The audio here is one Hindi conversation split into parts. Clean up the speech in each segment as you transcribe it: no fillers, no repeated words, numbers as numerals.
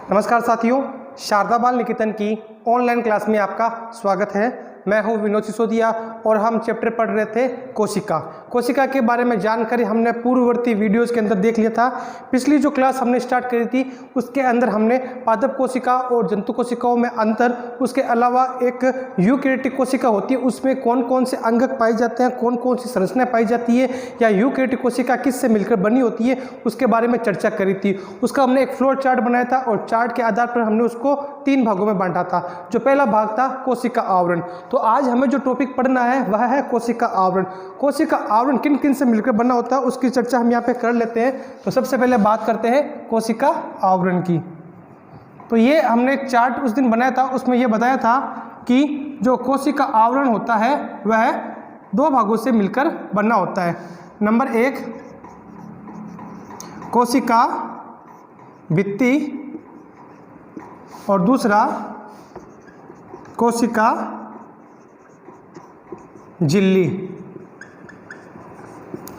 नमस्कार साथियों, शारदा बाल निकेतन की ऑनलाइन क्लास में आपका स्वागत है। मैं हूं विनोद सिसोदिया और हम चैप्टर पढ़ रहे थे कोशिका के बारे में जानकारी हमने पूर्ववर्ती वीडियोस के अंदर देख लिया था। पिछली जो क्लास हमने स्टार्ट करी थी उसके अंदर हमने पादप कोशिका और जंतु कोशिकाओं में अंतर, उसके अलावा एक यूकैरियोटिक कोशिका होती है उसमें कौन कौन से अंगक पाए जाते हैं, कौन कौन सी संरचना पाई जाती है, या यूकैरियोटिक कोशिका किससे मिलकर बनी होती है, उसके बारे में चर्चा करी थी। उसका हमने एक फ्लो चार्ट बनाया था और चार्ट के आधार पर हमने उसको 3 भागों में बांटा था। जो पहला भाग था कोशिका आवरण। तो आज हमें जो टॉपिक पढ़ना है वह है कोशिका आवरण। कोशिका आवरण किन किन से मिलकर बना होता है उसकी चर्चा हम यहाँ पे कर लेते हैं। तो सबसे पहले बात करते हैं कोशिका आवरण की। तो ये हमने एक चार्ट उस दिन बनाया था, उसमें ये बताया था कि जो कोशिका आवरण होता है वह 2 भागों से मिलकर बना होता है। नंबर 1 कोशिका भित्ति और दूसरा कोशिका झिल्ली।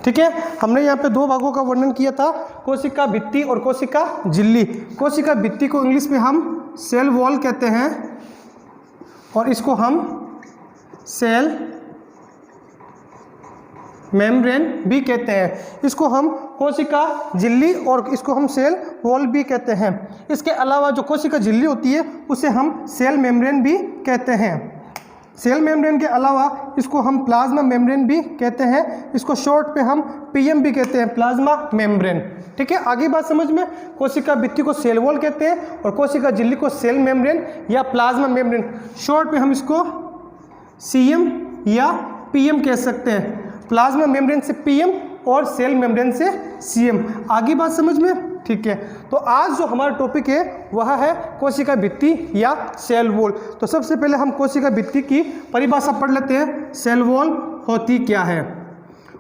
ठीक है, हमने यहाँ पे 2 भागों का वर्णन किया था, कोशिका भित्ति और कोशिका झिल्ली। कोशिका भित्ति को इंग्लिश में हम सेल वॉल कहते हैं और इसको हम सेल मेम्ब्रेन भी कहते हैं। इसको हम कोशिका झिल्ली और इसको हम सेल वॉल भी कहते हैं। इसके अलावा जो कोशिका झिल्ली होती है उसे हम सेल मेम्ब्रेन भी कहते हैं। सेल मेम्ब्रेन के अलावा इसको हम प्लाज्मा मेम्ब्रेन भी कहते हैं। इसको शॉर्ट पे हम पीएम भी कहते हैं, प्लाज्मा मेम्ब्रेन। ठीक है, आगे बात समझ में। कोशिका भित्ति को सेल वॉल कहते हैं और कोशिका झिल्ली को सेल मेम्ब्रेन या प्लाज्मा मेम्ब्रेन, शॉर्ट पे हम इसको सीएम या पीएम कह सकते हैं। प्लाज्मा मेम्ब्रेन से पीएम और सेल मेम्ब्रेन से सीएम। आगे बात समझ में। ठीक है, तो आज जो हमारा टॉपिक है वह है कोशिका भित्ति या सेल वॉल। तो सबसे पहले हम कोशिका भित्ति की परिभाषा पढ़ लेते हैं। सेल वॉल होती क्या है।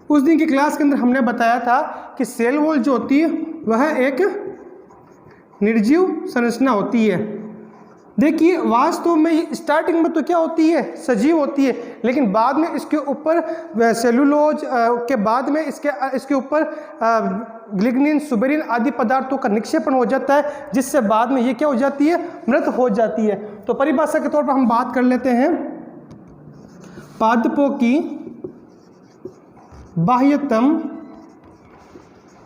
उस दिन की क्लास के अंदर हमने बताया था कि सेल वॉल जो होती है वह एक निर्जीव संरचना होती है। देखिए, वास्तव में स्टार्टिंग में तो क्या होती है, सजीव होती है, लेकिन बाद में इसके ऊपर सेलुलोज के बाद में इसके ऊपर ग्लिग्निन, सुबेरिन आदि पदार्थों का निक्षेपण हो जाता है, जिससे बाद में ये क्या हो जाती है, मृत हो जाती है। तो परिभाषा के तौर पर हम बात कर लेते हैं। पादपों की बाह्यतम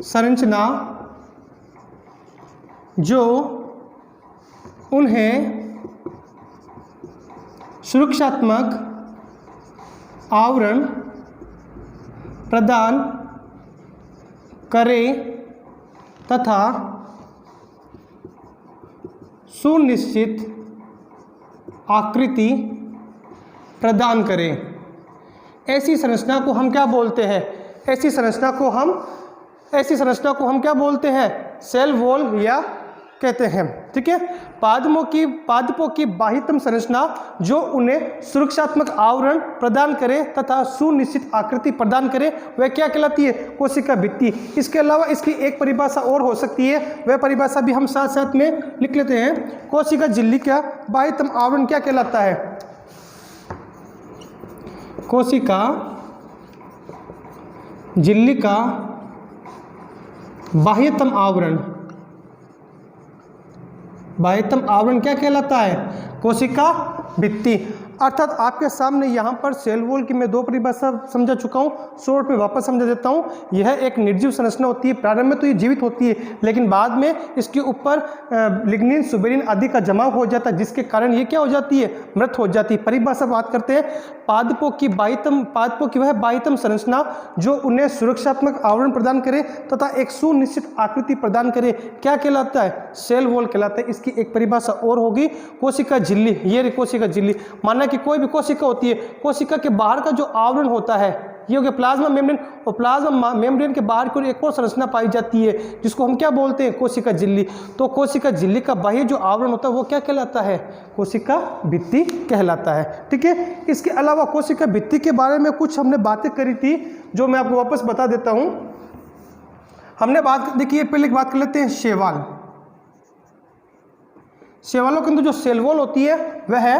संरचना जो उन्हें सुरक्षात्मक आवरण प्रदान करे तथा सुनिश्चित आकृति प्रदान करे, ऐसी संरचना को हम क्या बोलते हैं, ऐसी संरचना को हम क्या बोलते हैं, सेल वॉल या कहते हैं। ठीक है, पादपों की बाह्यतम संरचना जो उन्हें सुरक्षात्मक आवरण प्रदान करे तथा सुनिश्चित आकृति प्रदान करे वह क्या कहलाती है, कोशिका भित्ति। इसके अलावा इसकी एक परिभाषा और हो सकती है, वह परिभाषा भी हम साथ साथ में लिख लेते हैं। कोशिका झिल्ली का बाह्यतम आवरण क्या कहलाता है, कोशिका झिल्ली का बाह्यतम आवरण क्या कहलाता है, कोशिका भित्ति। अर्थात आपके सामने यहाँ पर सेल वॉल की मैं 2 परिभाषा समझा चुका हूँ, शॉर्ट में वापस समझा देता हूँ। यह एक निर्जीव संरचना होती है। प्रारंभ में तो ये जीवित होती है, लेकिन बाद में इसके ऊपर लिग्निन, सुबेरिन आदि का जमाव हो जाता है, जिसके कारण ये क्या हो जाती है, मृत हो जाती है। परिभाषा बात करते हैं, पादपों की वह बाह्यतम संरचना जो उन्हें सुरक्षात्मक आवरण प्रदान करे तथा एक सुनिश्चित आकृति प्रदान करे, क्या कहलाता है, सेल वॉल कहलाता है। इसकी एक परिभाषा और होगी, कोशिका झिल्ली। ये कोशिका झिल्ली, माना कि कोई भी कोशिका होती है, कोशिका के बाहर का जो आवरण होता है ये हो गया प्लाज्मा मेम्ब्रेन, और प्लाज्मा मेम्ब्रेन के बाहर की ओर एक और संरचना पाई जाती है जिसको हम क्या बोलते हैं, कोशिका झिल्ली। तो कोशिका झिल्ली का बाह्य जो आवरण होता है वो क्या कहलाता है, कोशिका भित्ति कहलाता है। ठीक है, इसके अलावा कोशिका भित्ति के बारे में कुछ हमने बातें करी थी जो मैं आपको वापस बता देता हूं। हमने बात, देखिए पहले बात कर लेते हैं शैवाल। शैवालों के अंदर जो सेल वॉल होती है वह है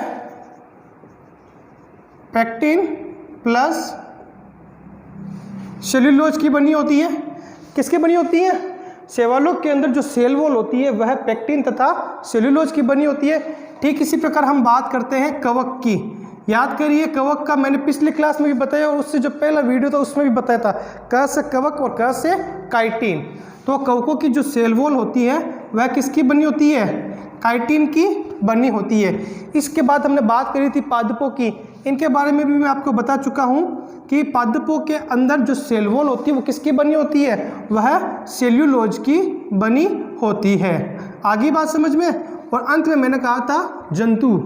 पैक्टिन प्लस सेल्यूलोज की बनी होती है। किसकी बनी होती है, सेवालोक के अंदर जो सेल वॉल होती है वह पेक्टिन तथा सेल्यूलोज की बनी होती है। ठीक इसी प्रकार हम बात करते हैं कवक की। याद करिए कवक का मैंने पिछली क्लास में भी बताया और उससे जो पहला वीडियो था उसमें भी बताया था, क से कवक और क से काइटिन। तो कवकों की जो सेल वॉल होती है वह किसकी बनी होती है? काइटिन की बनी होती है। इसके बाद हमने बात करी थी पादपों की। इनके बारे में भी मैं आपको बता चुका हूँ कि पादपों के अंदर जो सेल वॉल होती है वो किसकी बनी होती है? वह सेल्यूलोज की बनी होती है। आगे बात समझ में। और अंत में मैंने कहा था जंतु।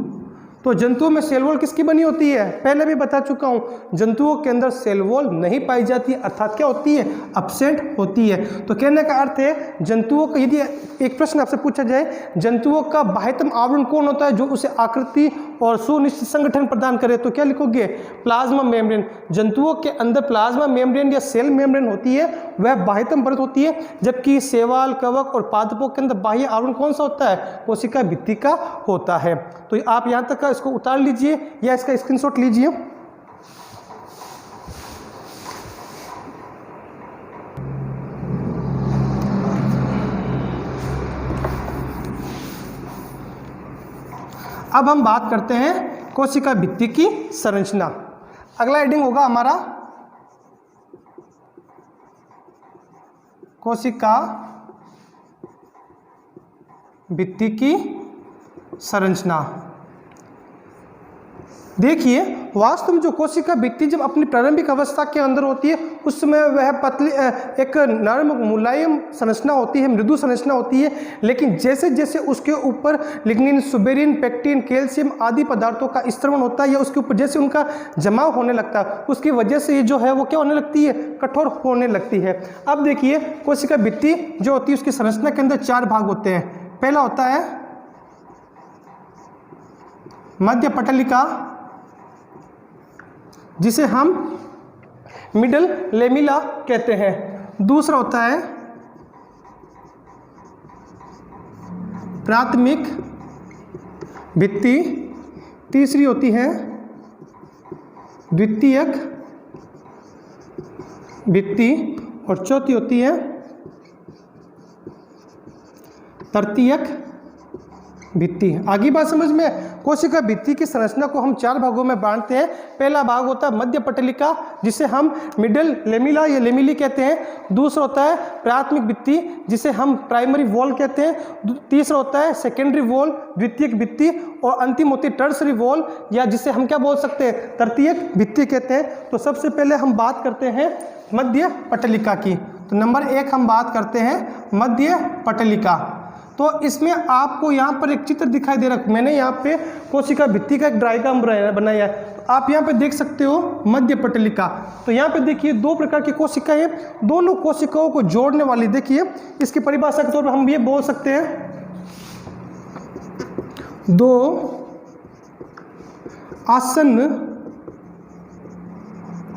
तो जंतुओं में सेल वॉल किसकी बनी होती है? पहले भी बता चुका हूँ, जंतुओं के अंदर सेल वॉल नहीं पाई जाती, अर्थात क्या होती है? एब्सेंट होती है। तो कहने का अर्थ है जंतुओं का, यदि एक प्रश्न आपसे पूछा जाए जंतुओं का बाह्यतम आवरण कौन होता है जो उसे आकृति और सुनिश्चित संगठन प्रदान करे, तो क्या लिखोगे? Plasma membrane. जंतुओं के अंदर प्लाज्मा मेम्ब्रेन या सेल मेम्ब्रेन होती है, वह बाह्यतम परत होती है, जबकि शैवाल, कवक और पादपों के अंदर बाह्य आवरण कौन सा होता है? कोशिका भित्ति का होता है। तो आप यहाँ तक का इसको उतार लीजिए या इसका स्क्रीनशॉट लीजिए। अब हम बात करते हैं कोशिका भित्ति की संरचना। अगला हेडिंग होगा हमारा कोशिका भित्ति की संरचना। देखिए वास्तव में जो कोशिका भित्ति जब अपनी प्रारंभिक अवस्था के अंदर होती है उस समय वह पतली एक नरम मुलायम संरचना होती है, मृदु संरचना होती है। लेकिन जैसे जैसे उसके ऊपर लिग्निन, सुबेरिन, पेक्टिन, कैल्शियम आदि पदार्थों का स्त्रवण होता है या उसके ऊपर जैसे उनका जमाव होने लगता है उसकी वजह से ये जो है वो क्या होने लगती है? कठोर होने लगती है। अब देखिए कोशिका भित्ति जो होती है उसकी संरचना के अंदर 4 भाग होते हैं। पहला होता है मध्य पटलिका, जिसे हम मिडल लेमिला कहते हैं। दूसरा होता है प्राथमिक भित्ति, तीसरी होती है द्वितीयक भित्ति और चौथी होती है तृतीयक भित्ति। आगे बात समझ में। कोशिका भित्ति की संरचना को हम 4 भागों में बांटते हैं। पहला भाग होता है मध्य पटलिका, जिसे हम मिडल लेमिला या लेमिली कहते हैं। दूसरा होता है प्राथमिक भित्ति, जिसे हम प्राइमरी वॉल कहते हैं। तीसरा होता है सेकेंडरी वॉल, द्वितीयक भित्ति। और अंतिम होती है टर्सरी वॉल, या जिसे हम क्या बोल सकते हैं? तृतीयक भित्ति कहते हैं। तो सबसे पहले हम बात करते हैं मध्य पटलिका की। तो नंबर 1 हम बात करते हैं मध्य पटलिका। तो इसमें आपको यहाँ पर एक चित्र दिखाई दे रहा है। मैंने यहाँ पे कोशिका भित्ति का एक डायग्राम बनाया है। तो आप यहाँ पे देख सकते हो मध्य पटलिका। तो यहाँ पे देखिए 2 प्रकार की कोशिकाएं हैं, दोनों कोशिकाओं को जोड़ने वाली। देखिए इसकी परिभाषा के तौर पर हम ये बोल सकते हैं 2 आसन्न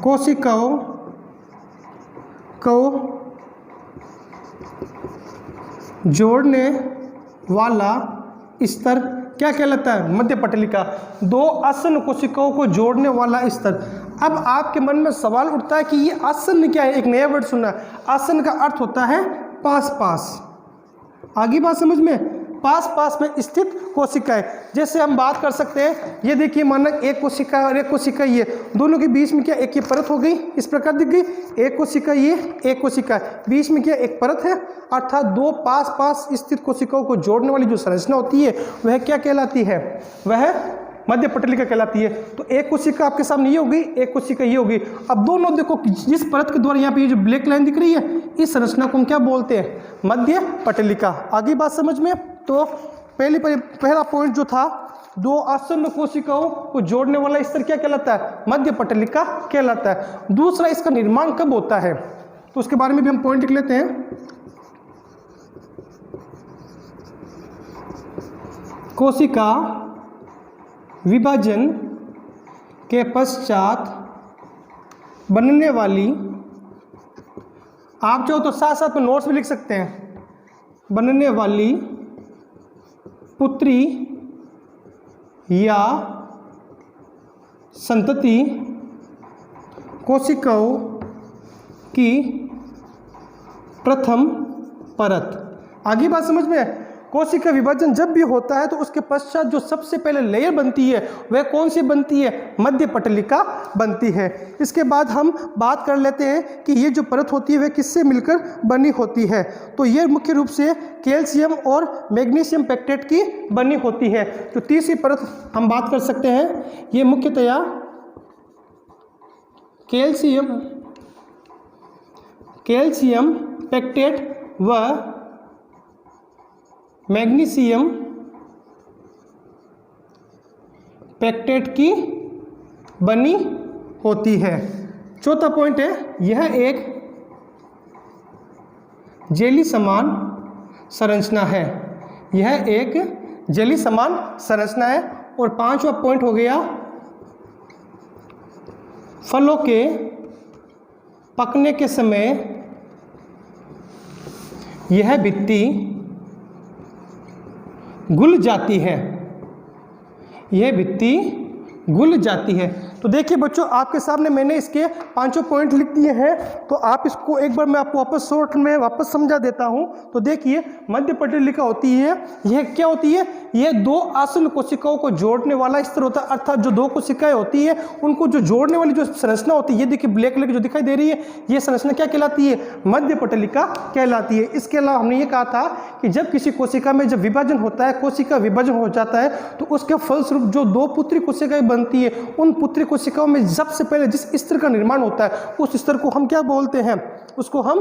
कोशिकाओं को जोड़ने वाला स्तर क्या कहलाता है? मध्य पटलिका। 2 आसन्न कोशिकाओं को जोड़ने वाला स्तर। अब आपके मन में सवाल उठता है कि ये आसन्न क्या है? एक नया वर्ड सुना। आसन्न का अर्थ होता है पास पास। आगे बात समझ में। पास पास में स्थित कोशिकाएं, जैसे हम बात कर सकते हैं, ये देखिए माना एक कोशिका और एक कोशिका, ये दोनों के बीच में क्या एक ये परत हो गई, इस प्रकार दिख गई। एक कोशिका ये, एक कोशिका, बीच में क्या एक परत है। अर्थात 2 पास पास स्थित कोशिकाओं को जोड़ने वाली जो संरचना होती है वह क्या कहलाती है? वह मध्य पटलिका कहलाती है। तो एक कोशिका आपके सामने ये होगी, एक कोशिका ये होगी। अब दोनों देखो जिस परत के द्वारा यहाँ पे ये जो ब्लैक लाइन दिख रही है, इस संरचना को हम क्या बोलते हैं? मध्य पटलिका। आगे बात समझ में। तो पहला पॉइंट जो था 2 आसन्न कोशिकाओं को जोड़ने वाला स्तर क्या कहलाता है? मध्य पटलिका कहलाता है। दूसरा, इसका निर्माण कब होता है? तो उसके बारे में भी हम पॉइंट लिख लेते हैं। कोशिका विभाजन के पश्चात बनने वाली, आप चाहो तो साथ साथ में नोट्स भी लिख सकते हैं, बनने वाली पुत्री या संतति कोशिकाओं की प्रथम परत। आगे बात समझ में? कोशिका विभाजन जब भी होता है तो उसके पश्चात जो सबसे पहले लेयर बनती है वह कौन सी बनती है? मध्य पटलिका बनती है। इसके बाद हम बात कर लेते हैं कि ये जो परत होती है वह किससे मिलकर बनी होती है। तो ये मुख्य रूप से कैल्शियम और मैग्नीशियम पेक्टेट की बनी होती है। तो तीसरी परत हम बात कर सकते हैं, ये मुख्यतया कैल्शियम पेक्टेट व मैग्नीशियम पेक्टेट की बनी होती है। चौथा पॉइंट है, यह एक जेली समान संरचना है। यह एक जेली समान संरचना है। और पांचवा पॉइंट हो गया, फलों के पकने के समय यह भित्ति घुल जाती है। यह भित्ति घुल जाती है। तो देखिए बच्चों, आपके सामने मैंने इसके पांचों पॉइंट लिख दिए हैं। तो आप इसको एक बार मैं आपको वापस शॉर्ट में वापस समझा देता हूं। तो देखिए, मध्य पटलिका होती है, यह क्या होती है? यह दो आसन्न कोशिकाओं को जोड़ने वाला स्तर होता है। अर्थात जो दो कोशिकाएं होती है उनको जो जोड़ने वाली जो संरचना होती है, ये देखिए ब्लैक कलर की जो दिखाई दे रही है, ये संरचना क्या कहलाती है? मध्य पटलिका कहलाती है। इसके अलावा हमने ये कहा था कि जब किसी कोशिका में जब विभाजन होता है, कोशिका विभाजन हो जाता है, तो उसके फलस्वरूप जो दो पुत्री कोशिकाएं बनती है, उन पुत्री कोशिकाओं में सबसे पहले जिस स्तर का निर्माण होता है उस स्तर को हम क्या बोलते हैं? उसको हम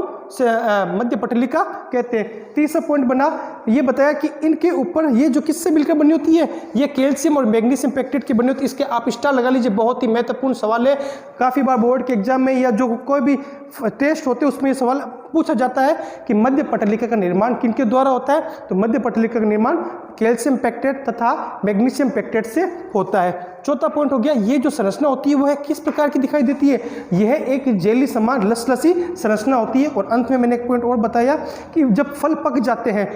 मध्य पटलिका कहते हैं। तीसरा पॉइंट बना, ये बताया कि इनके ऊपर ये जो किससे मिलकर बनी होती है? ये कैल्शियम और मैग्नीशियम पेक्टेट की बनी होती है। इसके आप स्टार लगा लीजिए, बहुत ही महत्वपूर्ण सवाल है। काफ़ी बार बोर्ड के एग्जाम में या जो कोई भी टेस्ट होते हैं उसमें ये सवाल पूछा जाता है कि मध्य पटलिका का निर्माण किनके द्वारा होता है? तो मध्य पटलिका का निर्माण कैल्शियम पेक्टेट तथा मैग्नीशियम पेक्टेट से होता है। चौथा पॉइंट हो गया, ये जो संरचना होती है वह किस प्रकार की दिखाई देती है? यह एक जेली समान लसलसी संरचना होती है। और अंत में मैंने एक पॉइंट और बताया कि जब फल पक जाते हैं,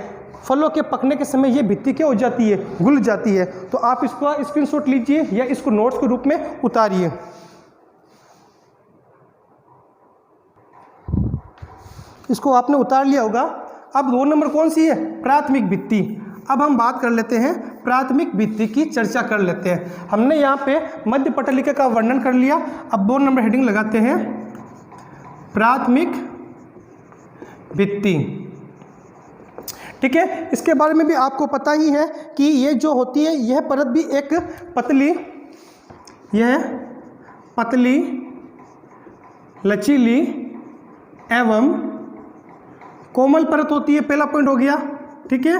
फलों के पकने के समय ये भित्ति क्या हो जाती है? घुल जाती है। तो आप इसका स्क्रीनशॉट लीजिए या इसको नोट्स के रूप में उतारिए। इसको आपने उतार लिया होगा। अब 2 नंबर कौन सी है? प्राथमिक भित्ति। अब हम बात कर लेते हैं प्राथमिक भित्ति की, चर्चा कर लेते हैं। हमने यहाँ पे मध्य पटलिका का वर्णन कर लिया। अब 2 नंबर हेडिंग लगाते हैं, प्राथमिक भित्ति। ठीक है, इसके बारे में भी आपको पता ही है कि ये जो होती है यह परत भी एक पतली लचीली एवं कोमल परत होती है। पहला पॉइंट हो गया। ठीक है,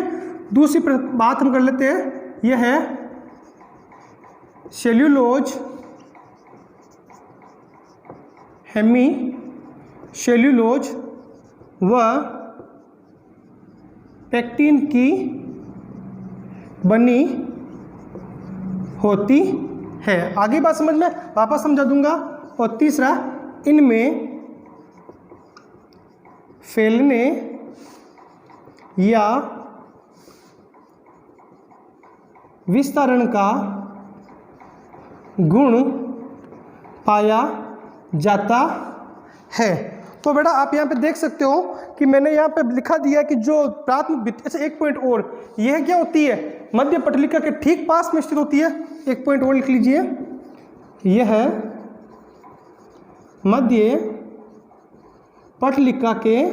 दूसरी बात हम कर लेते हैं, यह है सेल्यूलोज, हेमी सेल्यूलोज व पेक्टिन की बनी होती है। आगे बात समझ में वापस समझा दूंगा। और तीसरा, इनमें फैलने या विस्तारण का गुण पाया जाता है। तो बेटा आप यहाँ पे देख सकते हो कि मैंने यहाँ पे लिखा दिया कि जो प्राथमिक भित्ति, अच्छा एक पॉइंट और, यह क्या होती है? मध्य पटलिका के ठीक पास में स्थित होती है। एक पॉइंट और लिख लीजिए, यह मध्य पटलिका के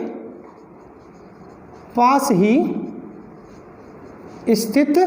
पास ही स्थित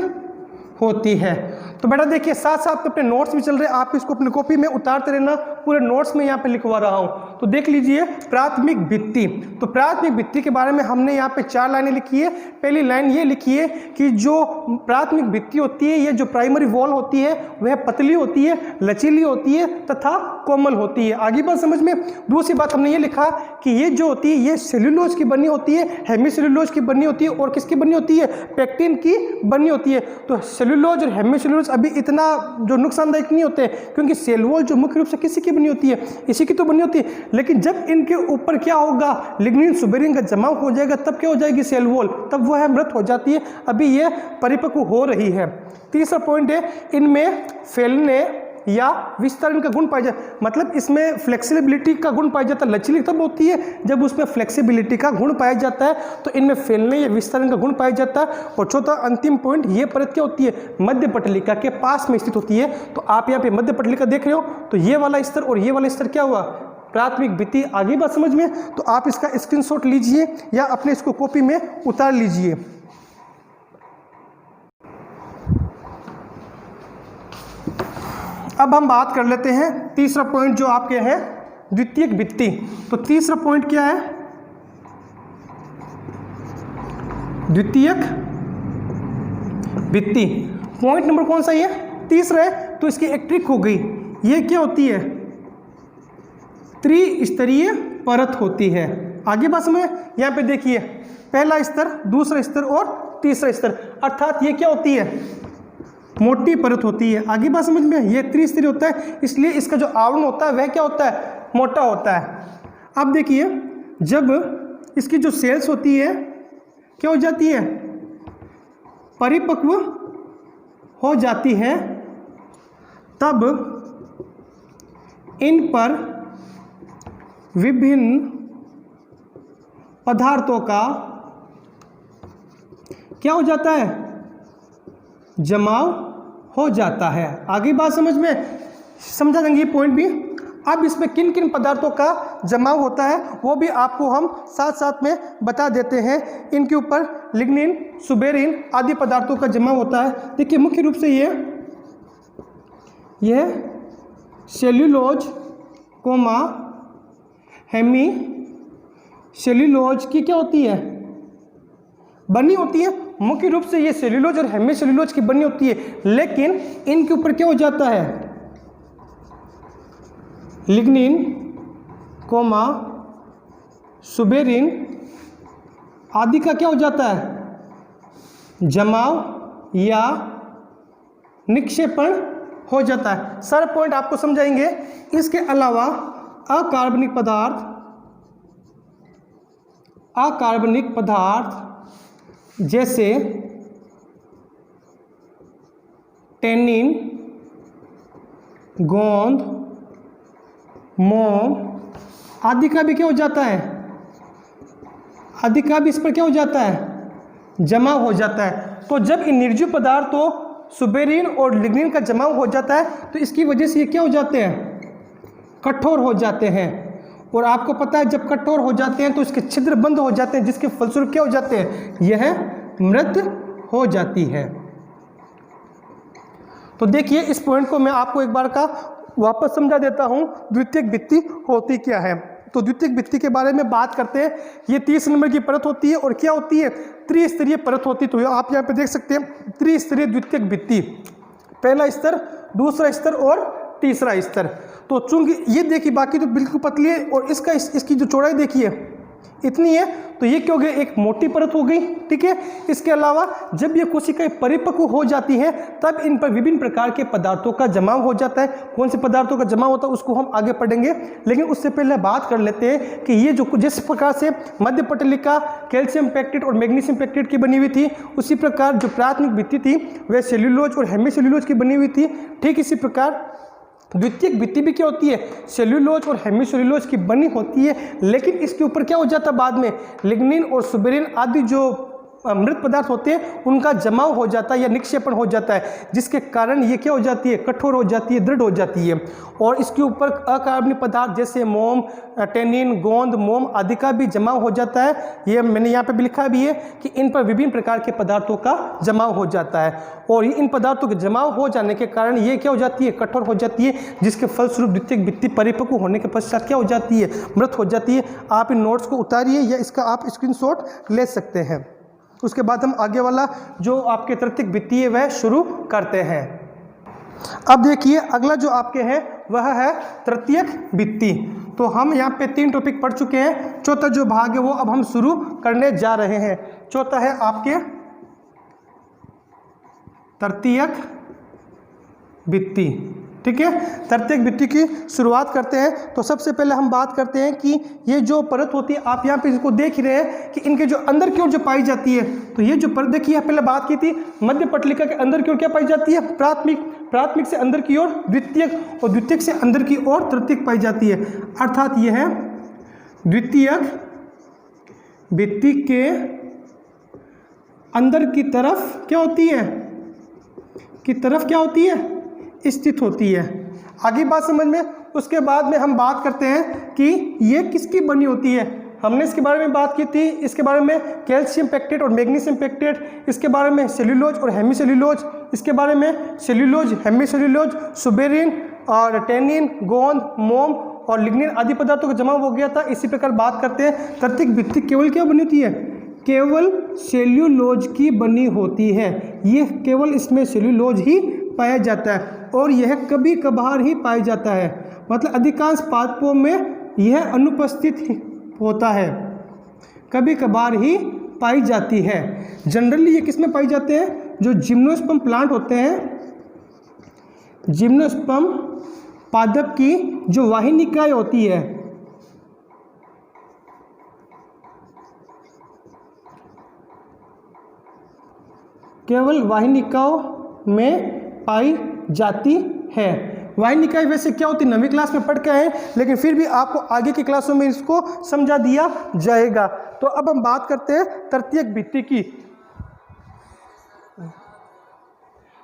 होती है। तो बेटा देखिए, साथ साथ अपने नोट्स भी चल रहे हैं, आप इसको अपनी कॉपी में उतारते रहना, पूरे नोट्स में यहाँ पे लिखवा रहा हूँ। तो देख लीजिए प्राथमिक भित्ति। तो प्राथमिक भित्ति के बारे में हमने यहाँ पे 4 लाइनें लिखी है। पहली लाइन ये लिखी है कि जो प्राथमिक भित्ति होती है, ये जो प्राइमरी वॉल होती है वह पतली होती है, लचीली होती है तथा कोमल होती है। आगे बात समझ में। दूसरी बात हमने ये लिखा कि ये जो होती है ये सेल्यूलोज की बनी होती है, हेमी सेल्यूलोज की बनी होती है, और किसकी बनी होती है? पेक्टिन की बनी होती है। तो सेल्यूलोज और हेमी सेल्यूलोज अभी इतना जो नुकसानदायक नहीं होते, क्योंकि सेल वॉल जो मुख्य रूप से किसी की बनी होती है? इसी की तो बनी होती है। लेकिन जब इनके ऊपर क्या होगा? लिग्निन सुबेरिन का जमाव हो जाएगा, तब क्या हो जाएगी सेल वॉल? तब वह मृत हो जाती है। अभी यह परिपक्व हो रही है। तीसरा पॉइंट है, इनमें फैलने या विस्तारण का गुण पाया जाता, मतलब इसमें फ्लेक्सिबिलिटी का गुण पाया जाता है। लचीली तब होती है जब उसमें फ्लेक्सिबिलिटी का गुण पाया जाता है, तो इनमें फैलने या विस्तारण का गुण पाया जाता है। और चौथा अंतिम पॉइंट, ये परत क्या होती है, मध्य पटलिका के पास में स्थित होती है। तो आप यहाँ पे मध्य पटलिका देख रहे हो, तो ये वाला स्तर और ये वाला स्तर क्या हुआ, प्राथमिक भित्ति। आगे बात समझ में, तो आप इसका स्क्रीनशॉट लीजिए या अपने इसको कॉपी में उतार लीजिए। अब हम बात कर लेते हैं तीसरा पॉइंट जो आपके हैं द्वितीयक भित्ति। तो तीसरा पॉइंट क्या है, द्वितीयक भित्ति। पॉइंट नंबर कौन सा ये, तीसरा है। तो इसकी एक ट्रिक हो गई, ये क्या होती है, त्रिस्तरीय परत होती है। आगे बात समझ, यहाँ पे देखिए पहला स्तर, दूसरा स्तर और तीसरा स्तर, अर्थात ये क्या होती है, मोटी परत होती है। आगे बात समझ में, ये त्रिस्तरीय होता है, इसलिए इसका जो आवरण होता है वह क्या होता है, मोटा होता है। अब देखिए जब इसकी जो सेल्स होती है क्या हो जाती है, परिपक्व हो जाती है, तब इन पर विभिन्न पदार्थों का क्या हो जाता है, जमाव हो जाता है। आगे बात समझ में, समझा देंगे ये पॉइंट भी। अब इसमें किन किन पदार्थों का जमाव होता है वो भी आपको हम साथ साथ में बता देते हैं। इनके ऊपर लिग्निन, सुबेरिन आदि पदार्थों का जमाव होता है। देखिए मुख्य रूप से यह सेल्यूलोज कोमा हेमी सेल्यूलोज की क्या होती है, बनी होती है। मुख्य रूप से ये सेल्यूलोज और हेमी सेल्यूलोज की बनी होती है, लेकिन इनके ऊपर क्या हो जाता है, लिग्निन कोमा सुबेरिन आदि का क्या हो जाता है, जमाव या निक्षेपण हो जाता है। सारे पॉइंट आपको समझाएंगे। इसके अलावा अकार्बनिक पदार्थ जैसे टेनिन, गोंद, मोम आदि का भी क्या हो जाता है, आदि का भी इस पर क्या हो जाता है, जमा हो जाता है। तो जब इन निर्जीव पदार्थों सुबेरिन और लिग्निन का जमाव हो जाता है तो इसकी वजह से ये क्या हो जाते हैं, कठोर हो जाते हैं। और आपको पता है जब कठोर हो जाते हैं तो इसके छिद्र बंद हो जाते हैं, जिसके फलस्वरूप क्या हो जाते हैं, यह मृत हो जाती है। तो देखिए इस पॉइंट को मैं आपको एक बार का वापस समझा देता हूं, द्वितीयक भित्ति होती क्या है। तो द्वितीयक भित्ति के बारे में बात करते हैं। ये 30 नंबर की परत होती है और क्या होती है, त्रिस्तरीय परत होती है। तो आप यहाँ पे देख सकते हैं त्रिस्तरीय द्वितीयक भित्ति, पहला स्तर, दूसरा स्तर और तीसरा स्तर। तो चूंकि ये देखिए बाकी तो बिल्कुल पतली है और इसकी जो चौड़ाई देखिए इतनी है, तो ये क्या हो गया, एक मोटी परत हो गई। ठीक है, इसके अलावा जब ये कोशिकाएं परिपक्व हो जाती हैं तब इन पर विभिन्न प्रकार के पदार्थों का जमाव हो जाता है। कौन से पदार्थों का जमाव होता है उसको हम आगे पढ़ेंगे, लेकिन उससे पहले बात कर लेते हैं कि ये जो जिस प्रकार से मध्य पटलिका कैल्शियम पेक्टेट और मैग्नीशियम पेक्टेट की बनी हुई थी, उसी प्रकार जो प्राथमिक भित्ति थी वह सेल्यूलोज और हेमी सेल्यूलोज की बनी हुई थी। ठीक इसी प्रकार द्वितीयक भित्ति भी क्या होती है, सेल्यूलोज और हेमी सेल्यूलोज की बनी होती है, लेकिन इसके ऊपर क्या हो जाता है, बाद में लिग्निन और सुबेरिन आदि जो मृत पदार्थ होते हैं उनका जमाव हो जाता है या निक्षेपण हो जाता है, जिसके कारण ये क्या हो जाती है, कठोर हो जाती है, दृढ़ हो जाती है। और इसके ऊपर अकार्बनिक पदार्थ जैसे मोम, टेनिन, गोंद, मोम आदि का भी जमाव हो जाता है। ये मैंने यहाँ पे भी लिखा भी है कि इन पर विभिन्न प्रकार के पदार्थों का जमाव हो जाता है, और इन पदार्थों के जमाव हो जाने के कारण ये क्या हो जाती है, कठोर हो जाती है, जिसके फलस्वरूप द्वितीयक भित्ति परिपक्व होने के पश्चात क्या हो जाती है, मृत हो जाती है। आप इन नोट्स को उतारिए या इसका आप स्क्रीनशॉट ले सकते हैं। उसके बाद हम आगे वाला जो आपके तृतीयक भित्ति है वह शुरू करते हैं। अब देखिए अगला जो आपके हैं वह है तृतीयक भित्ति। तो हम यहाँ पे 3 टॉपिक पढ़ चुके हैं, चौथा जो भाग है वो अब हम शुरू करने जा रहे हैं। चौथा है आपके तृतीयक भित्ति। ठीक है। तृतीयक भित्ति की शुरुआत करते हैं। तो सबसे पहले हम बात करते हैं कि ये जो परत होती है, आप यहाँ पे इसको देख ही रहे हैं कि इनके जो अंदर की ओर जो पाई जाती है, तो ये जो परत देखिए पहले बात की थी, मध्य पटलिका के अंदर की ओर क्या पाई जाती है, प्राथमिक से अंदर की ओर द्वितीयक, और द्वितीयक से अंदर की ओर तृतीयक पाई जाती है। अर्थात यह है द्वितीयक भित्ति के अंदर की तरफ क्या होती है, स्थित होती है। आगे बात समझ में। उसके बाद में हम बात करते हैं कि ये किसकी बनी होती है। हमने इसके बारे में बात की थी, इसके बारे में कैल्शियम पेक्टेट और मैग्नीशियम पेक्टेट, इसके बारे में सेल्यूलोज और हेमीसेल्यूलोज, इसके बारे में सेल्यूलोज, हेमीसेल्यूलोज, सुबेरिन और टेनिन, गोंद, मोम और लिग्निन आदि पदार्थों का जमा हो गया था। इसी प्रकार बात करते हैं तृतीयक भित्ति केवल क्या बनी होती है, केवल सेल्यूलोज की बनी होती है। ये केवल इसमें सेल्यूलोज ही पाया जाता है और यह कभी कभार ही पाया जाता है, मतलब अधिकांश पादपों में यह अनुपस्थित होता है, कभी कभार ही पाई जाती है। जनरली ये किस में पाई जाते हैं, जो जिम्नोस्पर्म प्लांट होते हैं, जिम्नोस्पर्म पादप की जो वाहिनिकाएं होती है, केवल वाहिनिकाओं में पाई जाती है। वाहिनिकाएं वैसे क्या होती है, 9वीं क्लास में पढ़ के आए, लेकिन फिर भी आपको आगे की क्लासों में इसको समझा दिया जाएगा। तो अब हम बात करते हैं तृतीयक भित्ति की।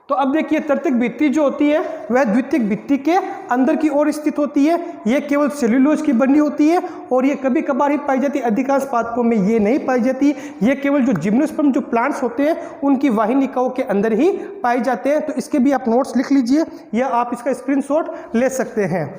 तो अब देखिए तृतीयक भित्ति जो होती है वह द्वितीयक भित्ति के अंदर की ओर स्थित होती है। यह केवल सेल्यूलोज की बनी होती है और ये कभी कभार ही पाई जाती है, अधिकांश पादपों में ये नहीं पाई जाती। ये केवल जो जिम्नोस्पर्म जो प्लांट्स होते हैं उनकी वाहिनिकाओं के अंदर ही पाए जाते हैं। तो इसके भी आप नोट्स लिख लीजिए या आप इसका स्क्रीनशॉट ले सकते हैं।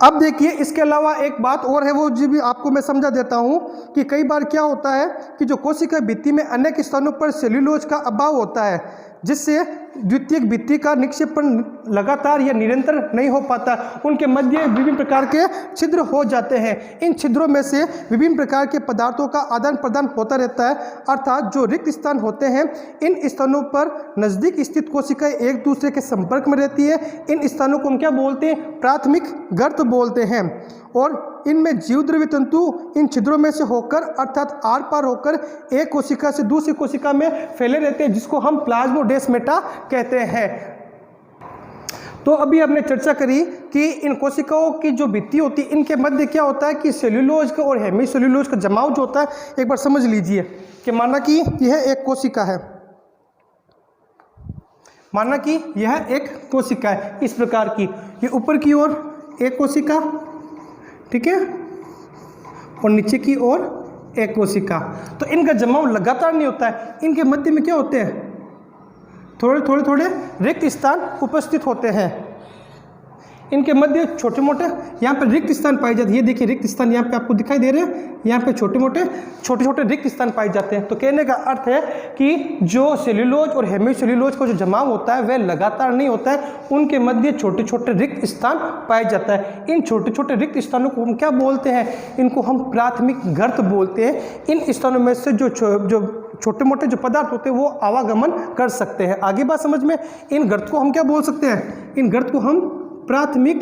अब देखिए इसके अलावा एक बात और है, वो जी भी आपको मैं समझा देता हूं कि कई बार क्या होता है कि जो कोशिका भित्ति में अनेक स्थानों पर सेल्यूलोज का अभाव होता है, जिससे द्वितीयक भित्ति का निक्षेपण लगातार या निरंतर नहीं हो पाता। उनके मध्य विभिन्न प्रकार के छिद्र हो जाते हैं। इन छिद्रों में से विभिन्न प्रकार के पदार्थों का आदान प्रदान होता रहता है, अर्थात जो रिक्त स्थान होते हैं इन स्थानों पर नज़दीक स्थित कोशिकाएं एक दूसरे के संपर्क में रहती है। इन स्थानों को हम क्या बोलते हैं, प्राथमिक गर्त बोलते हैं। और इनमें जीवद्रव्य तंतु इन छिद्रों में से होकर अर्थात आर पार होकर एक कोशिका से दूसरी कोशिका में फैले रहते हैं, जिसको हम प्लाज्मोडेस्माटा कहते हैं। तो अभी हमने चर्चा करी कि इन कोशिकाओं की जो भित्ति होती है इनके मध्य क्या होता है कि सेल्यूलोज का और हेमीसेल्यूलोज का जमाव जो होता है, एक बार समझ लीजिए कि माना कि यह एक कोशिका है, माना कि यह एक कोशिका है इस प्रकार की, ये ऊपर की ओर एक कोशिका, ठीक है, और नीचे की ओर एक कोशिका। तो इनका जमाव लगातार नहीं होता है, इनके मध्य में क्या होते हैं, थोड़े रिक्त स्थान उपस्थित होते हैं। इनके मध्य छोटे मोटे यहाँ पे रिक्त स्थान पाए जाते हैं। ये देखिए रिक्त स्थान यहाँ पे आपको दिखाई दे रहे हैं, यहाँ पे छोटे छोटे रिक्त स्थान पाए जाते हैं। तो कहने का अर्थ है कि जो सेल्यूलोज और हेमीसेल्यूलोज का जो जमाव होता है वह लगातार नहीं होता है, उनके मध्य छोटे छोटे रिक्त स्थान पाए जाता है। इन छोटे छोटे रिक्त स्थानों को हम क्या बोलते हैं, इनको हम प्राथमिक गर्त बोलते हैं। इन स्थानों में से जो छोटे मोटे जो पदार्थ होते हैं वो आवागमन कर सकते हैं। आगे बात समझ में। इन गर्त को हम क्या बोल सकते हैं, इन गर्त को हम प्राथमिक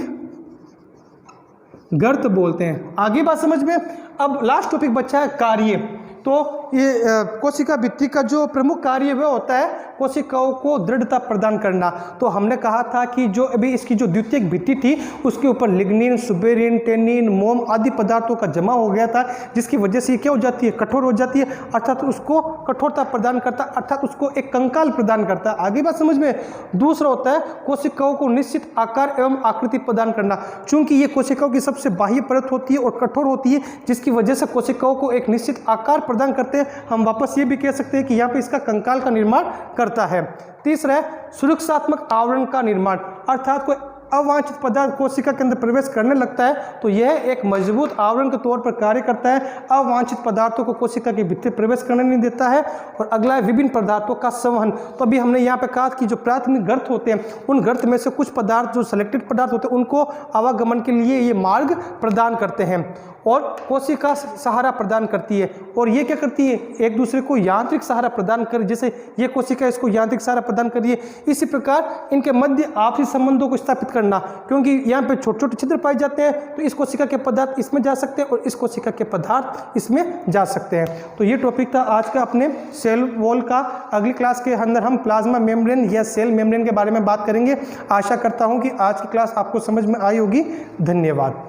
गर्त बोलते हैं। आगे बात समझ में। अब लास्ट टॉपिक बचा है कार्य। तो ये कोशिका भित्ति का जो प्रमुख कार्य वह होता है कोशिकाओं को दृढ़ता प्रदान करना। तो हमने कहा था कि जो अभी इसकी जो द्वितीयक भित्ति थी उसके ऊपर लिग्निन, सुबेरिन, टेनिन, मोम आदि पदार्थों का जमा हो गया था, जिसकी वजह से क्या हो जाती है, कठोर हो जाती है, अर्थात उसको कठोरता प्रदान करता, अर्थात उसको एक कंकाल प्रदान करता है। आगे बात समझ में। दूसरा होता है कोशिकाओं को निश्चित आकार एवं आकृति प्रदान करना। चूंकि ये कोशिकाओं की सबसे बाह्य परत होती है और कठोर होती है, जिसकी वजह से कोशिकाओं को एक निश्चित आकार प्रदान करते हैं। हम वापस ये भी कह सकते हैं कि यहाँ पे इसका कंकाल का निर्माण करता है। तीसरा है सुरक्षात्मक आवरण का निर्माण, अर्थात कोई अवांछित पदार्थ कोशिका के अंदर प्रवेश करने लगता है तो यह एक मजबूत आवरण के तौर पर कार्य करता है। अवांछित पदार्थों को कोशिका के भीतर प्रवेश करने नहीं देता है। और अगला है विभिन्न पदार्थों का संवहन। तो अभी हमने यहाँ पे कहा कि जो प्राथमिक गर्त होते हैं उन गर्त में से कुछ पदार्थ जो सिलेक्टेड पदार्थ होते हैं उनको आवागमन के लिए ये मार्ग प्रदान करते हैं। और कोशिका सहारा प्रदान करती है। और ये क्या करती है, एक दूसरे को यांत्रिक सहारा प्रदान कर, जैसे ये कोशिका इसको यांत्रिक सहारा प्रदान कर रही है, इसी प्रकार इनके मध्य आपसी संबंधों को स्थापित करना, क्योंकि यहाँ पे छोटे छोटे छिद्र पाए जाते हैं तो इस कोशिका के पदार्थ इसमें जा सकते हैं और इस कोशिका के पदार्थ इसमें जा सकते हैं। तो ये टॉपिक था आज का अपने सेल वॉल का। अगली क्लास के अंदर हम प्लाज्मा मेम्ब्रेन या सेल मेम्ब्रेन के बारे में बात करेंगे। आशा करता हूँ कि आज की क्लास आपको समझ में आई होगी। धन्यवाद।